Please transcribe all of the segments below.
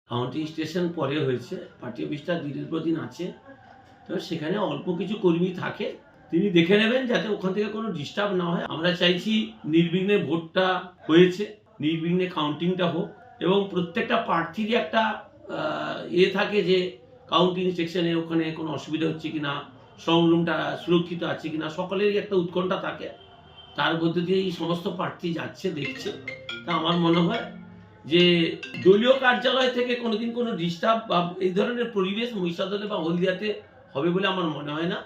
Counting station পরে হয়েছে, party অফিসটা দিনের পর দিন আছে। তো সেখানে অল্প কিছু কর্মী থাকে। তিনি দেখে নেবেন যাতে ওখান থেকে কোনো ডিস্টার্ব না হয়। আমরা চাইছি নির্বিঘ্নে ভোটটা হয়েছে, নির্বিঘ্নে কাউন্টিংটা হোক এবং প্রত্যেকটা প্রার্থীরই একটা থাকে যে কাউন্টিং সেকশনে ওখানে কোনো অসুবিধা হচ্ছে কিনা, স্ট্রং রুমটা সুরক্ষিত আছে কিনা, সকলেরই একটা উৎকণ্ঠা থাকে। তার মধ্যে দিয়ে এই সমস্ত প্রার্থী যাচ্ছে, দেখছে। তা আমার মনে হয় যে দলীয় কার্যালয় থেকে কোনোদিন কোনো ডিস্টার্ব বা এই ধরনের পরিবেশ মহিষাদলে বা হলদিয়াতে হবে বলে আমার মনে হয় না।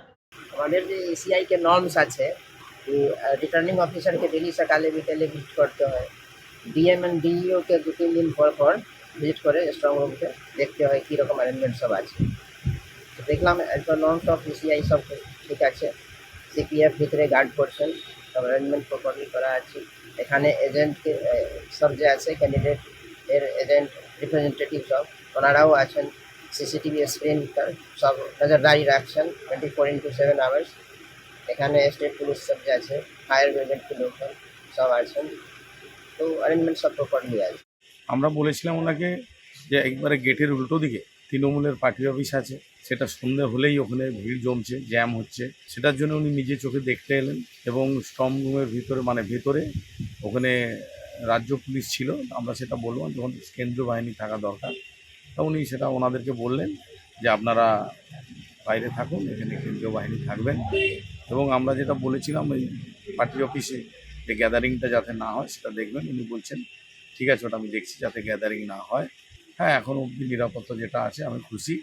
আমাদের যে এসিআই के नॉर्म्स আছে कि रिटर्निंग ऑफिसर के डेली सकाले বিকেলে ভিজিট করতে হয়। ডিএম এন্ড ডিইও কে 2-3 দিন পর পর ভিজিট করে স্ট্রং রুমকে দেখতে হয় কীরকম অ্যারেঞ্জমেন্ট সব আছে। তো দেখলাম as per norms of ACI সব ঠিক আছে। সিপিএফ ভিতরে গার্ড করছেন, সব অ্যারেঞ্জমেন্ট প্রপারলি করা আছে। এখানে এজেন্টকে সব যে আছে ক্যান্ডিডেট এর এজেন্ট রিপ্রেজেন্টেটিভ সব ওনারাও আছেন। সিসিটিভি স্ক্রিন সব নজরদারি রাখছেন 24/7 আওয়ার্স। এখানে স্টেট পুলিশ সব যে আছে, ফায়ার ব্রিগেডকে লোকজন সব আছেন। তো অ্যারেঞ্জমেন্ট সব প্রপারলি আছে। আমরা বলেছিলাম ওনাকে যে একবারে গেটের উল্টো দিকে তৃণমূলের পার্টি অফিস আছে, সেটা সন্ধে হলেই ওখানে ভিড় জমছে, জ্যাম হচ্ছে। সেটার জন্য উনি নিজে চোখে দেখতে এলেন এবং স্ট্রং রুমের ভিতরে ভেতরে ওখানে রাজ্য পুলিশ ছিল। আমরা সেটা বললাম যখন কেন্দ্রীয় বাহিনী থাকা দরকার, তা উনি সেটা ওনাদেরকে বললেন যে আপনারা বাইরে থাকুন, এখানে কেন্দ্রীয় বাহিনী থাকবেন। এবং আমরা যেটা বলেছিলাম ওই পার্টি অফিসে যে গ্যাদারিংটা যাতে না হয় সেটা দেখবেন। উনি বলছেন ঠিক আছে, ওটা আমি দেখছি যাতে গ্যাদারিং না হয়। হ্যাঁ, এখন অবধি নিরাপত্তা যেটা আছে আমি খুশি।